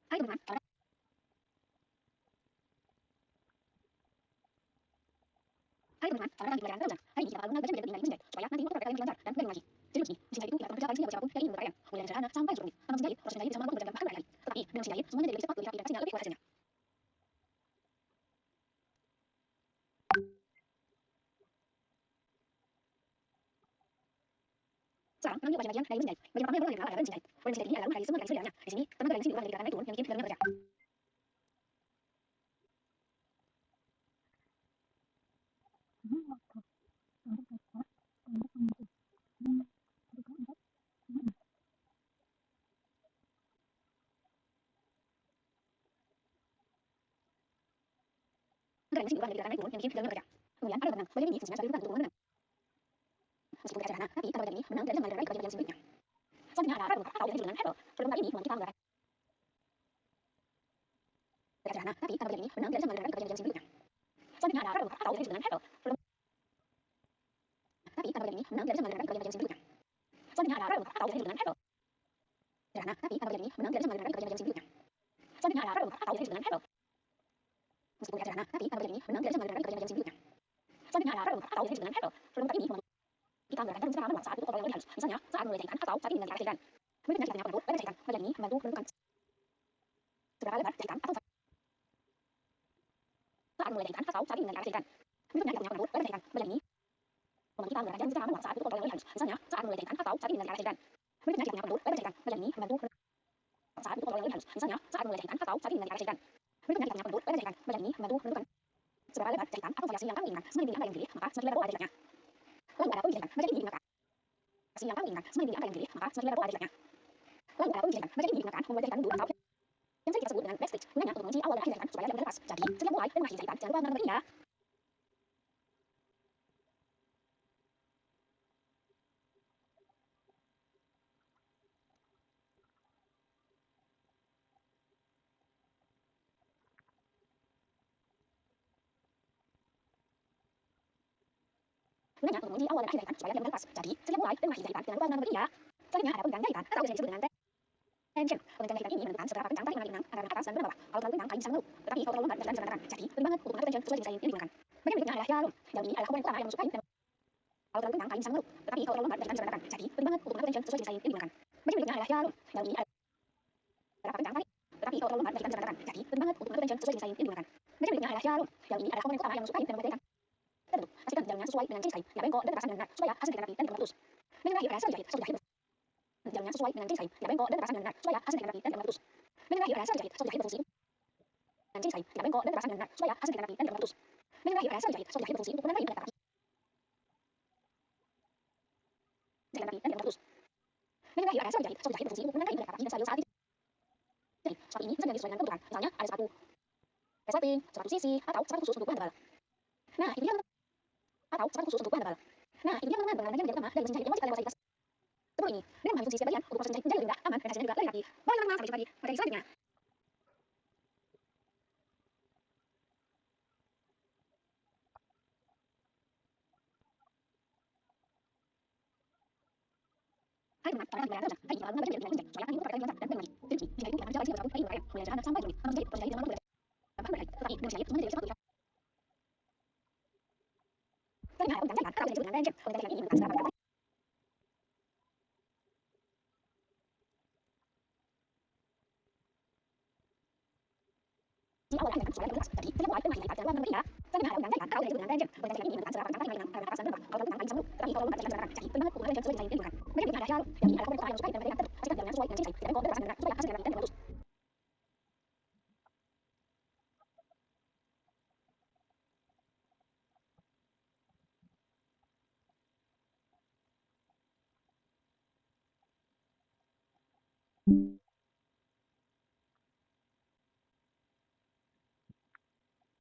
Hai teman-teman, selamat datang di pelajaran Telegram. Hari ini kita akan belajar menjadi peninggalan mesin jahit, supaya nanti motor mereka lebih lancar dan mudah dimengerti. Jadi begini, mesin jahit itu tidak akan kerja paling singkat siapapun dari ilmu kalian, mulai dari sederhana sampai rumit. Tanpa mesin jahit, proses mesin jahit bisa memakan berjam-jam bahkan berhari-hari. Tetapi dengan mesin jahit, semuanya jadi lebih cepat, lebih rapi, dan pastinya lebih kuat hasilnya. Sekarang, kita lanjut bagian dari mesin jahit. Bagian pertama yang perlu dikenal adalah mesin jahit. Mesin jahit ini adalah dari semua mekanisme di dalamnya. Di sini, tenaga dari mesin diubah menjadi gerakan naik turun yang bikin filament bekerja. Tenaga dari mesin diubah menjadi gerakan naik turun yang bikin filament bekerja. Kemudian ada benang. Bagian ini fungsinya sebagai ukuran untuk menenang. Meskipun tidak sederhana, tapi pada bagian ini benang tidak bisa mengalir ke bagian mesin berikutnya. Selanjutnya ada rem atau yang disebut dengan handle. Rem ini membantu kita menggerakkan. Tidak sederhana, tapi pada bagian ini benang tidak bisa mengalir ke bagian mesin berikutnya. Selanjutnya ada rem atau yang disebut dengan handle. Tapi pada bagian ini benang tidak bisa mengalir ke bagian mesin berikutnya. Selanjutnya ada rem atau yang disebut dengan handle. Sederhana, tapi pada bagian ini benang tidak bisa mengalir ke bagian mesin berikutnya. Selanjutnya ada rem atau yang disebut dengan handle. Meskipun tidak sederhana, tapi pada bagian ini benang tidak bisa mengalir ke bagian mesin berikutnya. Selanjutnya ada rem atau yang disebut dengan handle. Rem ini membantu kita menggerakkan jarum secara manual saat itu kontrol yang lebih halus. Misalnya saat mulai jahitan atau saat ini mengganti arah jahitan. Berikutnya kita penentu lebar jahitan. Bagian ini membantu menentukan seberapa lebar jahitan atau saat mulai jahitan atau saat ini mengganti arah jahitan. Berikutnya kita penentu lebar jahitan. Bagian ini membantu kita menggerakkan jarum secara manual saat itu kontrol yang lebih halus. Misalnya saat mulai jahitan atau saat ini mengganti arah jahitan. Berikutnya kita penentu lebar jahitan. Bagian ini membantu saat itu kontrol yang lebih halus. Misalnya saat mulai jahitan atau saat ini mengganti arah jahitan. Berikutnya kita penentu lebar jahitan. Bagian ini membantu menentukan seberapa lebar jahitan atau variasi yang kami inginkan. Semakin tinggi angka yang tinggi, maka semakin lebar ada jahitannya. Lalu ada pemijatan. Bagian ini digunakan variasi yang kami inginkan. Semakin tinggi angka yang tinggi, maka semakin lebar ada jahitannya. Lalu ada pemijatan. Bagian ini digunakan membuat jahitan mundur atau yang sering kita sebut dengan backstitch. Gunanya untuk mengunci awal dan akhir jahitan supaya tidak mudah lepas. Jadi, setiap mulai dan akhir jahitan jangan lupa benar-benar ya. Gunanya untuk mengunci awal dan akhir jahitan supaya tidak mudah lepas. Jadi, setiap mulai dan akhir jahitan jangan lupa benar-benar ya. Selanjutnya ada penggerak jahitan atau biasanya disebut dengan tension. Penggerak jahitan ini menentukan seberapa kencang tarik benang agar atas dan benar bawah. Kalau terlalu kencang, kain bisa mengelup. Tetapi kalau terlalu lambat, jahitan bisa berantakan. Jadi, penting banget untuk mengatur tension sesuai jenis kain yang digunakan. Bagian berikutnya adalah jarum. Jarum ini adalah komponen utama yang menusuk kain. Kalau terlalu kencang, kain bisa mengelup. Tetapi kalau terlalu lambat, jahitan bisa berantakan. Jadi, penting banget untuk mengatur tension sesuai jenis kain yang digunakan. Bagian berikutnya adalah jarum. Jarum ini adalah seberapa kencang tarik. Tetapi kalau terlalu lambat, jahitan bisa berantakan. Jadi, penting banget untuk mengatur tension sesuai jenis kain yang digunakan. Bagian berikutnya adalah jarum. Jarum ini adalah komponen utama yang menusuk kain dan membuat jahitan terbentuk. Pastikan jarumnya sesuai dengan jenis kain, yang bengkok dan terpasang dengan benar supaya hasil jahitan rapi dan tidak putus. Bagian terakhir adalah sabuk jahit. Sabuk jahit jarumnya sesuai dengan jenis kain, yang bengkok dan terpasang dengan benar supaya hasil jahitan rapi dan tidak putus. Bagian terakhir adalah sabuk jahit. Sabuk jahit berfungsi dengan jenis kain, yang bengkok dan terpasang dengan benar supaya hasil jahitan rapi dan tidak putus. Bagian terakhir adalah sabuk jahit. Sabuk jahit berfungsi untuk menandai benar jahitan rapi dan tidak putus. Bagian terakhir adalah sabuk jahit. Sabuk jahit berfungsi untuk menandai benar rapi dan stabil saat dijahit. Jadi, sepatu ini bisa diganti sesuai dengan kebutuhan. Misalnya ada sepatu resleting, sepatu sisi, atau sepatu khusus untuk bahan tebal. Nah, itu dia atau sepatu khusus untuk bahan tebal. Nah, itu dia teman-teman bagian utama dari mesin jahit yang wajib kalian kuasai sebelum ini. Dengan memahami fungsi setiap bagian untuk proses menjahit menjadi lebih mudah, aman, dan hasilnya juga lebih rapi. Baik teman-teman, sampai jumpa di materi selanjutnya. Hai teman, selamat datang ke Hai, mengenai bagian dari saya ingin berkata dan memang jadi jika itu akan menjadi sesuatu yang mulai jalan sampai dulu menjadi terjadi dengan mudah. Tetapi dengan saya menjadi sesuatu yang saya harap menjadi kalau disebut dengan legend, menjadi ini mengenai apa di awal akan suara jelas, tapi tidak mulai dengan ini adalah mengenai saya harap menjadi kalau disebut dengan legend, menjadi ini mengenai apa yang lain karena pasangan